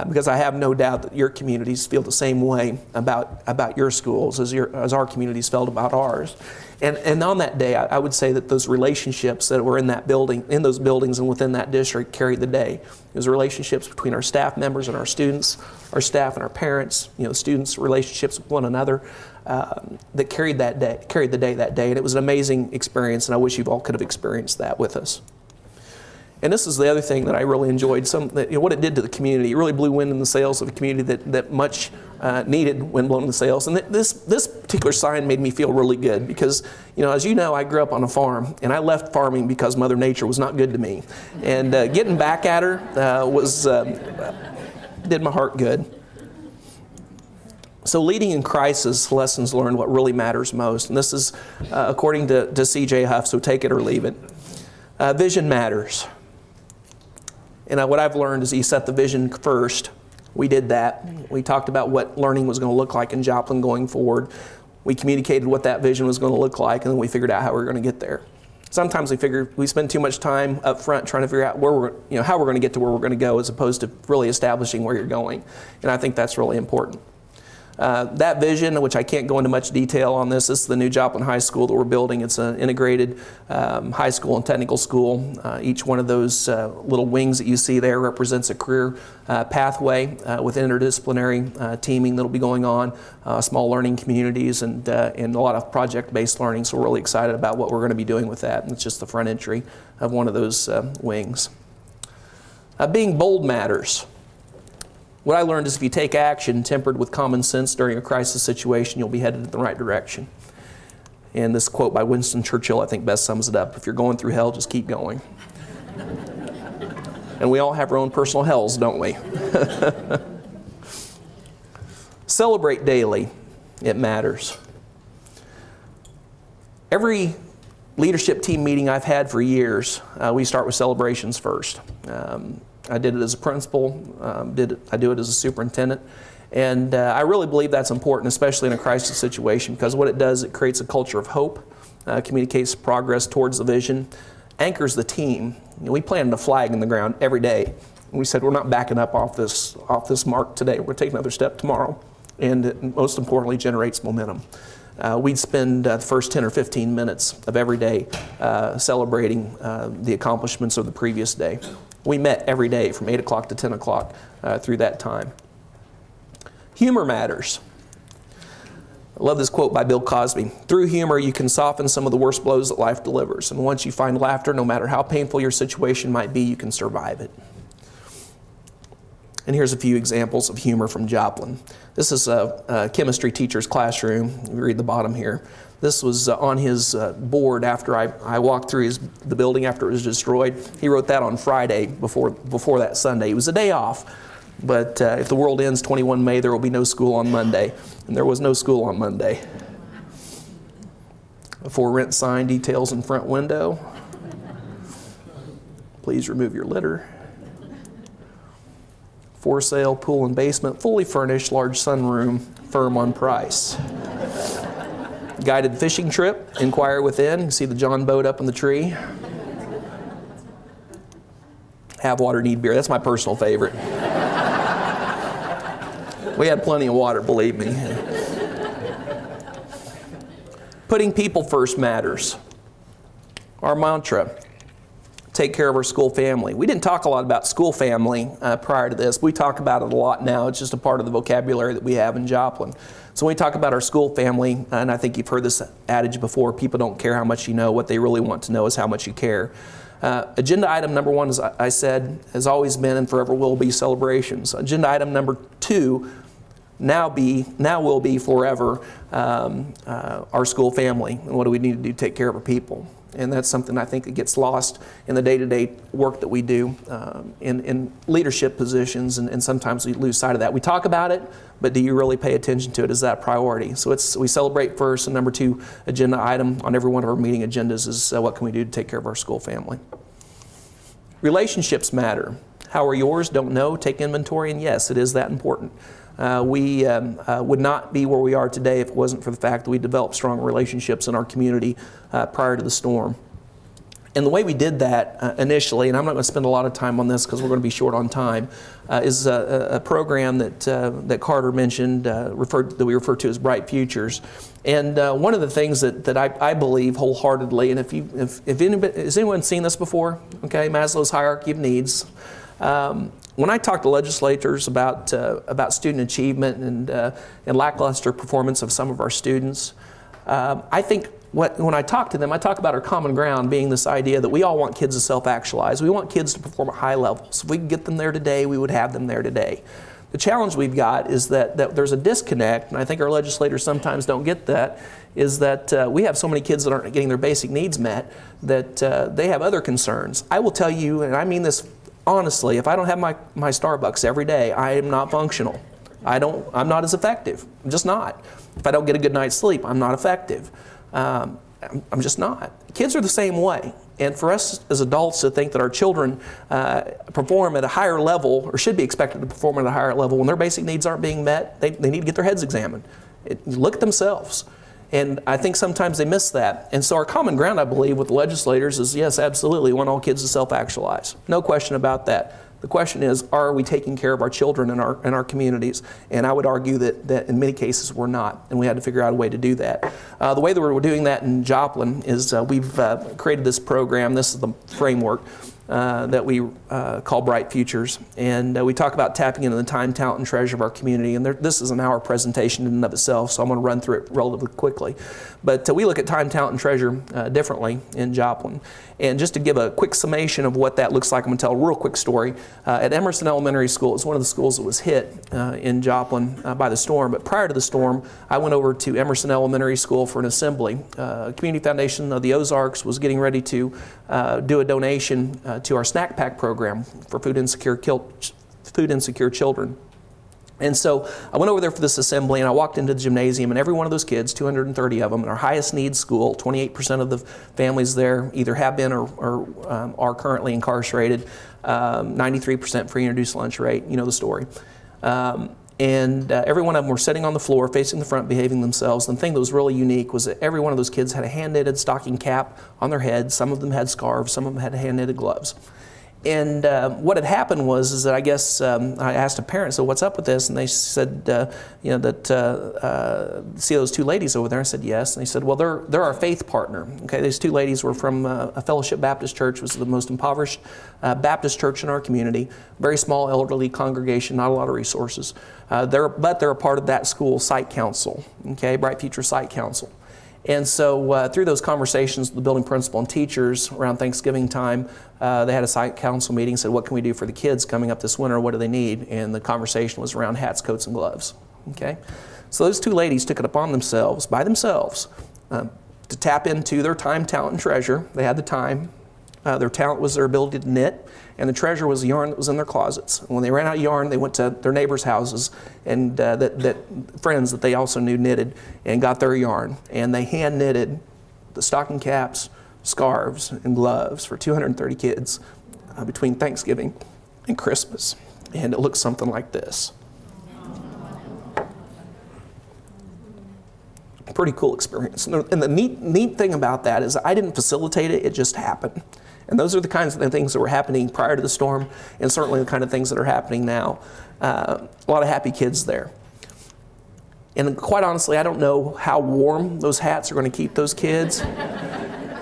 Because I have no doubt that your communities feel the same way about your schools as our communities felt about ours. And on that day, I would say that those relationships that were in that building, in those buildings and within that district carried the day. It was relationships between our staff members and our students, our staff and our parents, you know, students' relationships with one another that carried the day that day. And it was an amazing experience, and I wish you all could have experienced that with us. And this is the other thing that I really enjoyed, what it did to the community. It really blew wind in the sails of a community that much needed wind blown in the sails. And this particular sign made me feel really good because, you know, as you know, I grew up on a farm, and I left farming because Mother Nature was not good to me. And getting back at her did my heart good. So leading in crisis, lessons learned, what really matters most. And this is according to C.J. Huff, so take it or leave it. Vision matters. And what I've learned is you set the vision first. We did that. We talked about what learning was going to look like in Joplin going forward. We communicated what that vision was going to look like, and then we figured out how we were going to get there. Sometimes we spend too much time up front trying to figure out how we're going to get to where we're going to go, as opposed to really establishing where you're going. And I think that's really important. That vision, which I can't go into much detail on this is the new Joplin High School that we're building. It's an integrated high school and technical school. Each one of those little wings that you see there represents a career pathway with interdisciplinary teaming that will be going on, small learning communities, and a lot of project-based learning. So we're really excited about what we're going to be doing with that. And it's just the front entry of one of those wings. Being bold matters. What I learned is if you take action tempered with common sense during a crisis situation, you'll be headed in the right direction. And this quote by Winston Churchill, I think, best sums it up. If you're going through hell, just keep going. And we all have our own personal hells, don't we? Celebrate daily. It matters. Every leadership team meeting I've had for years, we start with celebrations first. I did it as a principal, I do it as a superintendent, and I really believe that's important, especially in a crisis situation, because what it does, it creates a culture of hope, communicates progress towards the vision, anchors the team. You know, we planted a flag in the ground every day, and we said we're not backing up off this mark today, we're going to take another step tomorrow, and it, most importantly, generates momentum. We'd spend the first 10 or 15 minutes of every day celebrating the accomplishments of the previous day. We met every day from 8 o'clock to 10 o'clock through that time. Humor matters. I love this quote by Bill Cosby. Through humor, you can soften some of the worst blows that life delivers. And once you find laughter, no matter how painful your situation might be, you can survive it. And here's a few examples of humor from Joplin. This is a chemistry teacher's classroom. You read the bottom here. This was on his board after I walked through the building after it was destroyed. He wrote that on Friday before that Sunday. It was a day off, but if the world ends 21 May, there will be no school on Monday. And there was no school on Monday. A for rent sign, details in front window. Please remove your litter. For sale, pool and basement, fully furnished, large sunroom, firm on price. Guided fishing trip, inquire within. You see the John boat up in the tree. Have water, need beer. That's my personal favorite. We had plenty of water, believe me. Putting people first matters. Our mantra, take care of our school family. We didn't talk a lot about school family prior to this. We talk about it a lot now. It's just a part of the vocabulary that we have in Joplin. So when we talk about our school family, and I think you've heard this adage before, people don't care how much you know. What they really want to know is how much you care. Agenda item number 1, as I said, has always been and forever will be celebrations. Agenda item number 2, now will be forever our school family. And what do we need to do to take care of our people? And that's something I think that gets lost in the day-to-day work that we do in leadership positions, and sometimes we lose sight of that. We talk about it, but do you really pay attention to it? Is that a priority? So we celebrate first, and number 2 agenda item on every one of our meeting agendas is what can we do to take care of our school family? Relationships matter. How are yours? Don't know. Take inventory, and yes, it is that important. We would not be where we are today if it wasn't for the fact that we developed strong relationships in our community prior to the storm. And the way we did that initially, and I'm not going to spend a lot of time on this because we're going to be short on time, is a program that Carter mentioned, that we refer to as Bright Futures. And one of the things that I believe wholeheartedly, and if anybody, has anyone seen this before? Okay, Maslow's hierarchy of needs. When I talk to legislators about student achievement and lackluster performance of some of our students, I think when I talk to them, I talk about our common ground being this idea that we all want kids to self-actualize. We want kids to perform at high levels. If we could get them there today, we would have them there today. The challenge we've got is that there's a disconnect, and I think our legislators sometimes don't get that, is that we have so many kids that aren't getting their basic needs met that they have other concerns. I will tell you, and I mean this honestly, if I don't have my Starbucks every day, I am not functional. I'm not as effective. I'm just not. If I don't get a good night's sleep, I'm not effective. I'm just not. Kids are the same way. And for us as adults to think that our children perform at a higher level, or should be expected to perform at a higher level when their basic needs aren't being met, they need to get their heads examined. Look at themselves. And I think sometimes they miss that. And so our common ground, I believe, with the legislators is, yes, absolutely, we want all kids to self-actualize. No question about that. The question is, are we taking care of our children in our communities? And I would argue that in many cases we're not, and we had to figure out a way to do that. The way that we're doing that in Joplin is we've created this program. This is the framework that we call Bright Futures, and we talk about tapping into the time, talent, and treasure of our community. And this is an hour presentation in and of itself, so I'm going to run through it relatively quickly. But we look at time, talent, and treasure differently in Joplin. And just to give a quick summation of what that looks like, I'm going to tell a real quick story. At Emerson Elementary School, it's one of the schools that was hit in Joplin by the storm. But prior to the storm, I went over to Emerson Elementary School for an assembly. Community Foundation of the Ozarks was getting ready to do a donation to our snack pack program for food insecure children. And so I went over there for this assembly, and I walked into the gymnasium, and every one of those kids, 230 of them, in our highest needs school, 28% of the families there either have been or are currently incarcerated, 93% free and reduced lunch rate, you know the story. And every one of them were sitting on the floor, facing the front, behaving themselves. And the thing that was really unique was that every one of those kids had a hand-knitted stocking cap on their head. Some of them had scarves, some of them had hand-knitted gloves. And what had happened was that I guess I asked a parent, so what's up with this? And they said, see those two ladies over there? I said, yes. And they said, well, they're our faith partner. Okay, these two ladies were from a Fellowship Baptist Church, which was the most impoverished Baptist church in our community. Very small, elderly congregation, not a lot of resources. But they're a part of that school site council, okay, Bright Future Site Council. And so through those conversations with the building principal and teachers around Thanksgiving time, they had a site council meeting and said, what can we do for the kids coming up this winter? What do they need? And the conversation was around hats, coats, and gloves. Okay? So those two ladies took it upon themselves, by themselves, to tap into their time, talent, and treasure. They had the time. Their talent was their ability to knit, and the treasure was the yarn that was in their closets. And when they ran out of yarn, they went to their neighbors' houses and friends that they also knew knitted, and got their yarn. And they hand knitted the stocking caps, scarves, and gloves for 230 kids between Thanksgiving and Christmas. And it looks something like this. Pretty cool experience. And the neat thing about that is I didn't facilitate it, it just happened. And those are the kinds of things that were happening prior to the storm, and certainly the kind of things that are happening now. A lot of happy kids there. And quite honestly, I don't know how warm those hats are going to keep those kids,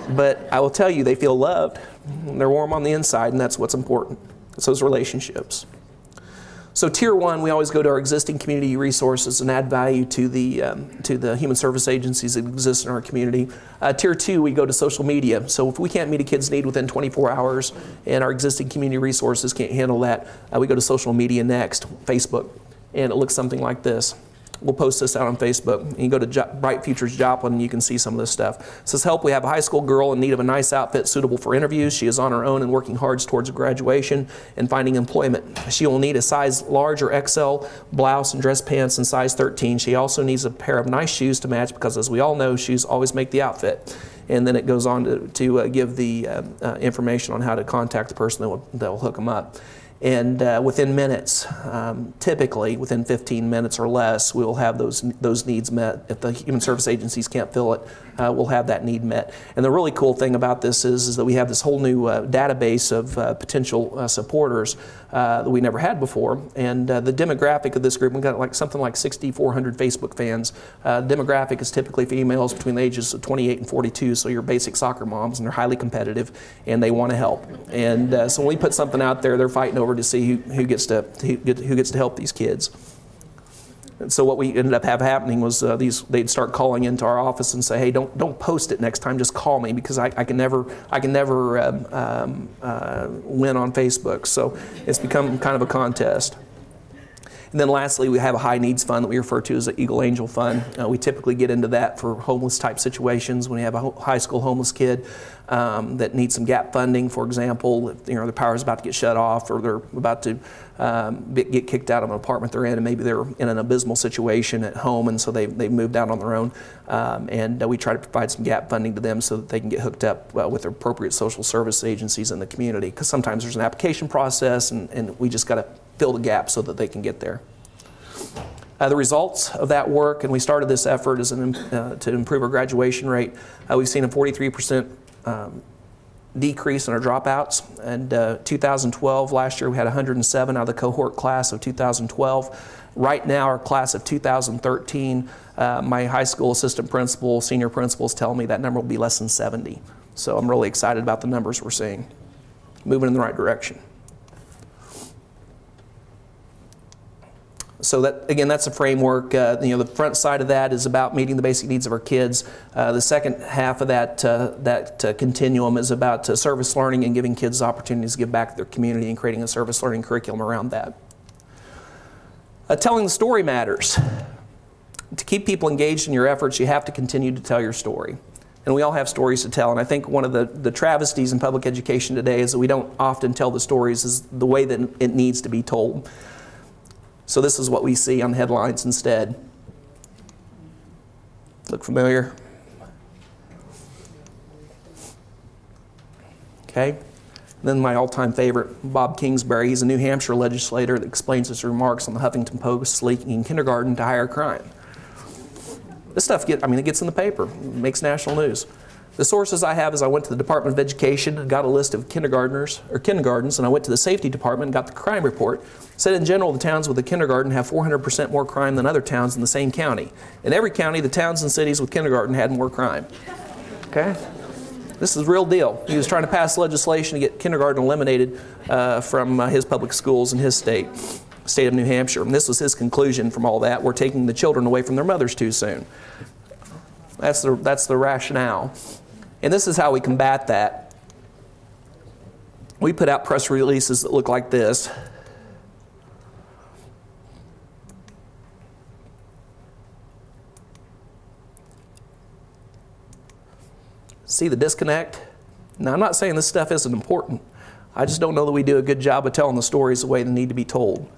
but I will tell you, they feel loved. They're warm on the inside, and that's what's important. It's those relationships. So Tier 1, we always go to our existing community resources and add value to the human service agencies that exist in our community. Tier 2, we go to social media. So if we can't meet a kid's need within 24 hours and our existing community resources can't handle that, we go to social media next, Facebook. And it looks something like this. We'll post this out on Facebook. And you go to Bright Futures Joplin and you can see some of this stuff. It says, help, we have a high school girl in need of a nice outfit suitable for interviews. She is on her own and working hard towards graduation and finding employment. She will need a size large or XL blouse and dress pants in size 13. She also needs a pair of nice shoes to match because, as we all know, shoes always make the outfit. And then it goes on to give the information on how to contact the person that will hook them up. And within minutes, typically within 15 minutes or less, we will have those needs met. If the human service agencies can't fill it, we'll have that need met. And the really cool thing about this is that we have this whole new database of potential supporters that we never had before. And the demographic of this group, we've got something like 6,400 Facebook fans. Demographic is typically females between the ages of 28 and 42, so your basic soccer moms, and they're highly competitive, and they want to help. And so when we put something out there, they're fighting over to see who gets to help these kids. And so what we ended up happening was they'd start calling into our office and say, hey, don't post it next time, just call me, because I can never win on Facebook. So it's become kind of a contest. And then lastly, we have a high needs fund that we refer to as the Eagle Angel Fund. We typically get into that for homeless type situations when we have a high school homeless kid that needs some gap funding, for example, if their power is about to get shut off, or they're about to get kicked out of an apartment they're in, and maybe they're in an abysmal situation at home, and so they've moved out on their own. And we try to provide some gap funding to them so that they can get hooked up with appropriate social service agencies in the community, because sometimes there's an application process, and we just got to fill the gap so that they can get there. The results of that work, and we started this effort as to improve our graduation rate. We've seen a 43% decrease in our dropouts. And 2012, last year, we had 107 out of the cohort class of 2012. Right now, our class of 2013, my high school assistant principal, senior principals tell me that number will be less than 70. So I'm really excited about the numbers we're seeing. Moving in the right direction. So that, again, that's a framework. The front side of that is about meeting the basic needs of our kids. The second half of that continuum is about service learning and giving kids opportunities to give back to their community and creating a service learning curriculum around that. Telling the story matters. To keep people engaged in your efforts, you have to continue to tell your story. And we all have stories to tell. And I think one of the travesties in public education today is that we don't often tell the stories as the way that it needs to be told. So this is what we see on the headlines instead. Look familiar? Okay. And then my all-time favorite, Bob Kingsbury. He's a New Hampshire legislator that explains his remarks on the Huffington Post linking kindergarten to higher crime. This stuff it gets in the paper. It makes national news. The sources I have is I went to the Department of Education and got a list of kindergartens, and I went to the Safety Department and got the crime report. It said in general the towns with a kindergarten have 400% more crime than other towns in the same county. In every county, the towns and cities with kindergarten had more crime. Okay? This is the real deal. He was trying to pass legislation to get kindergarten eliminated from his public schools in his state of New Hampshire. And this was his conclusion from all that. We're taking the children away from their mothers too soon. That's the rationale. And this is how we combat that. We put out press releases that look like this. See the disconnect? Now, I'm not saying this stuff isn't important. I just don't know that we do a good job of telling the stories the way they need to be told.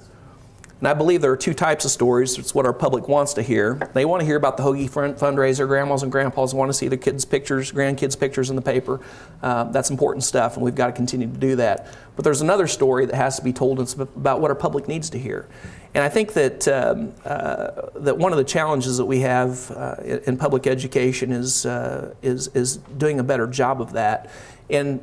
And I believe there are two types of stories. It's what our public wants to hear. They want to hear about the Hoagie fundraiser. Grandmas and grandpas want to see their kids' pictures, grandkids' pictures in the paper. That's important stuff, and we've got to continue to do that. But there's another story that has to be told. It's about what our public needs to hear. And I think that that one of the challenges that we have in public education is doing a better job of that. And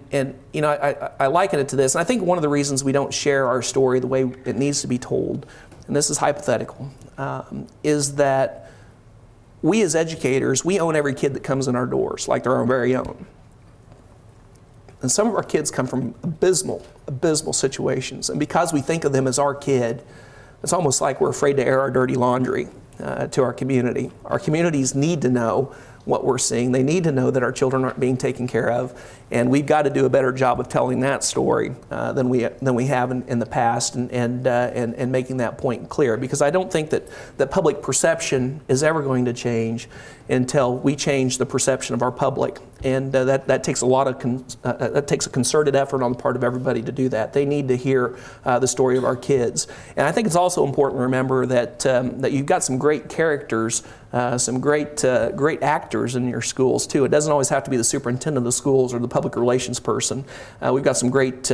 you know, I liken it to this, and I think one of the reasons we don't share our story the way it needs to be told, and this is hypothetical, is that we as educators, we own every kid that comes in our doors like they're our very own. And some of our kids come from abysmal situations, and because we think of them as our kid, it's almost like we're afraid to air our dirty laundry to our community. Our communities need to know what we're seeing. They need to know that our children aren't being taken care of, and we've got to do a better job of telling that story than we have in the past, and making that point clear. Because I don't think that public perception is ever going to change until we change the perception of our public, and that takes that takes a concerted effort on the part of everybody to do that. They need to hear the story of our kids, and I think it's also important to remember that that you've got some great characters, some great actors in your schools too. It doesn't always have to be the superintendent of the schools or the public relations person. We've got some great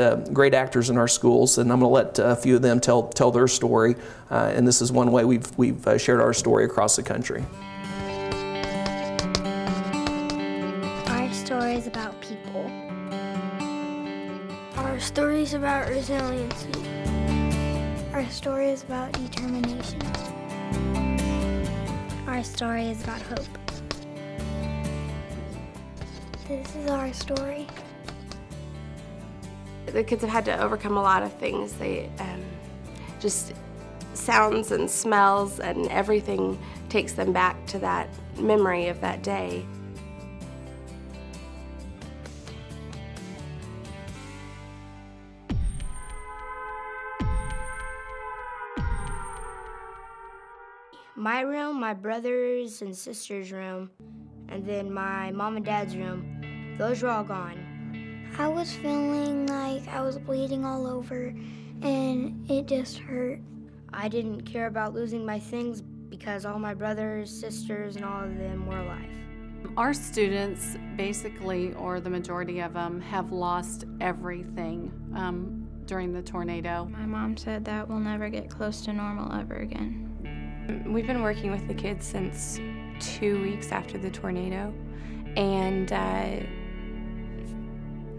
actors in our schools, and I'm going to let a few of them tell their story. And this is one way we've shared our story across the country. Our story is about people. Our story is about resiliency. Our story is about determination. Our story is about hope. This is our story. The kids have had to overcome a lot of things. They just sounds and smells and everything takes them back to that memory of that day. My room, my brother's and sister's room, and then my mom and dad's room, those were all gone. I was feeling like I was bleeding all over, and it just hurt. I didn't care about losing my things because all my brothers, sisters, and all of them were alive. Our students, basically, or the majority of them, have lost everything during the tornado. My mom said that we'll never get close to normal ever again. We've been working with the kids since 2 weeks after the tornado, and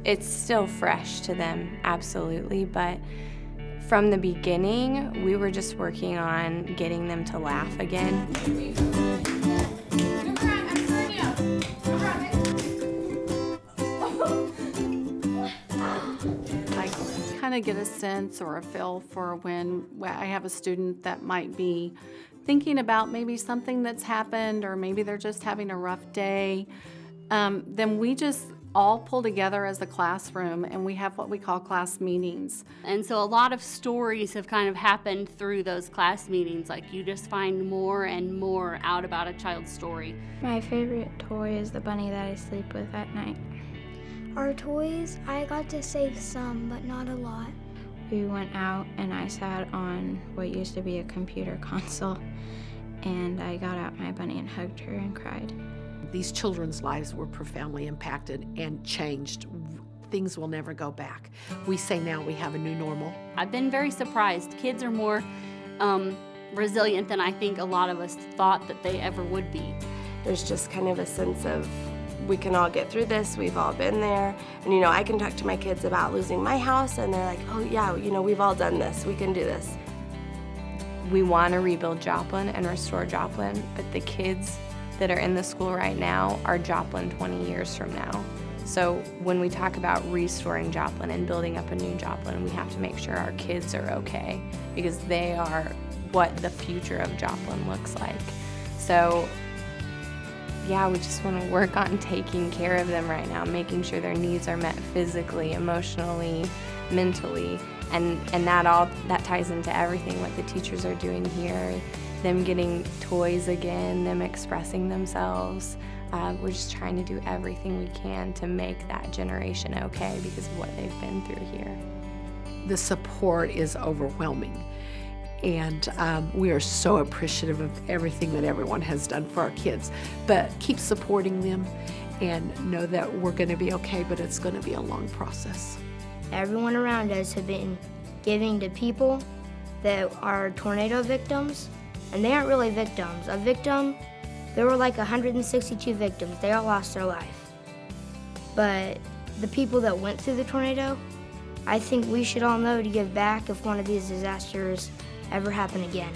it's still fresh to them, absolutely, but from the beginning, we were just working on getting them to laugh again. I kind of get a sense or a feel for when I have a student that might be thinking about maybe something that's happened, or maybe they're just having a rough day. Then we just all pull together as a classroom, and we have what we call class meetings. And so a lot of stories have kind of happened through those class meetings. Like, you just find more and more out about a child's story. My favorite toy is the bunny that I sleep with at night. Our toys, I got to save some, but not a lot. We went out and I sat on what used to be a computer console, and I got out my bunny and hugged her and cried. These children's lives were profoundly impacted and changed. Things will never go back. We say now we have a new normal. I've been very surprised. Kids are more resilient than I think a lot of us thought that they ever would be. There's just kind of a sense of we can all get through this, we've all been there. And you know, I can talk to my kids about losing my house, and they're like, oh yeah, you know, we've all done this, we can do this. We want to rebuild Joplin and restore Joplin, but the kids that are in the school right now are Joplin 20 years from now. So when we talk about restoring Joplin and building up a new Joplin, we have to make sure our kids are okay, because they are what the future of Joplin looks like. So yeah, we just want to work on taking care of them right now, making sure their needs are met physically, emotionally, mentally, and that ties into everything, what the teachers are doing here, them getting toys again, them expressing themselves. We're just trying to do everything we can to make that generation okay because of what they've been through here. The support is overwhelming, and we are so appreciative of everything that everyone has done for our kids. But keep supporting them and know that we're going to be okay, but it's going to be a long process. Everyone around us have been giving to people that are tornado victims, and they aren't really victims. A victim, there were like 162 victims. They all lost their life. But the people that went through the tornado, I think we should all know to give back if one of these disasters ever happen again.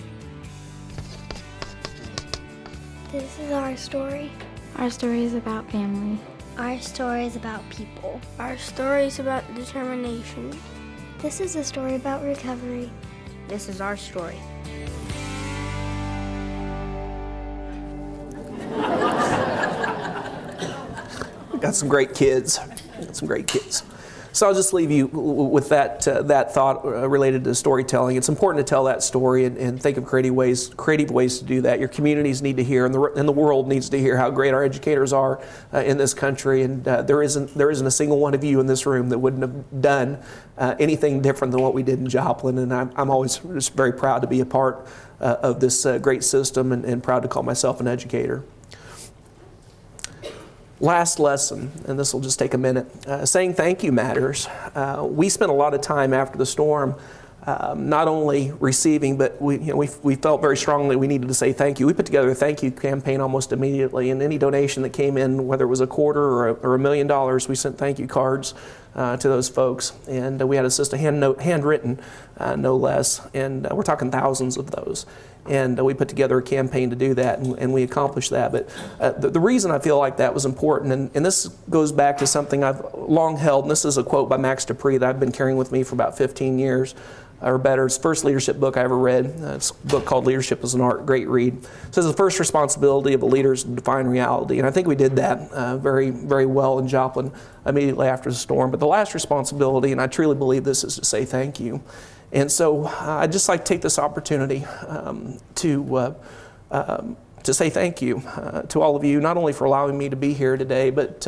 This is our story. Our story is about family. Our story is about people. Our story is about determination. This is a story about recovery. This is our story. Got some great kids. Got some great kids. So I'll just leave you with that thought related to storytelling. It's important to tell that story and think of creative ways to do that. Your communities need to hear, and the world needs to hear how great our educators are in this country. And there isn't a single one of you in this room that wouldn't have done anything different than what we did in Joplin. And I'm always just very proud to be a part of this great system and proud to call myself an educator. Last lesson, and this will just take a minute. Saying thank you matters. We spent a lot of time after the storm not only receiving, but we felt very strongly we needed to say thank you. We put together a thank you campaign almost immediately, and any donation that came in, whether it was a quarter or $1 million, we sent thank you cards to those folks. And we had a system handwritten, no less, and we're talking thousands of those. And we put together a campaign to do that, and we accomplished that. But the reason I feel like that was important, and this goes back to something I've long held, and this is a quote by Max Dupree that I've been carrying with me for about 15 years or better. It's the first leadership book I ever read. It's a book called Leadership is an Art, great read. It says the first responsibility of a leader is to define reality, and I think we did that very, very well in Joplin immediately after the storm. But the last responsibility, and I truly believe this, is to say thank you. And so I'd just like to take this opportunity to say thank you to all of you, not only for allowing me to be here today, but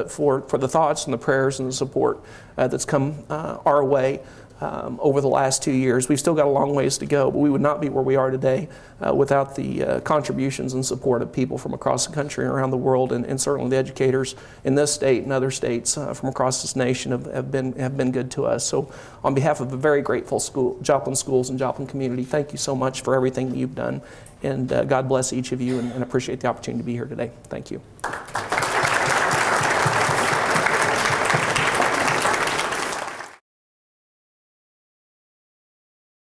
for the thoughts and the prayers and the support that's come our way over the last 2 years. We've still got a long ways to go, but we would not be where we are today without the contributions and support of people from across the country and around the world, and certainly the educators in this state and other states from across this nation have been good to us. So on behalf of a very grateful Joplin schools and Joplin community, thank you so much for everything that you've done, and God bless each of you, and appreciate the opportunity to be here today. Thank you.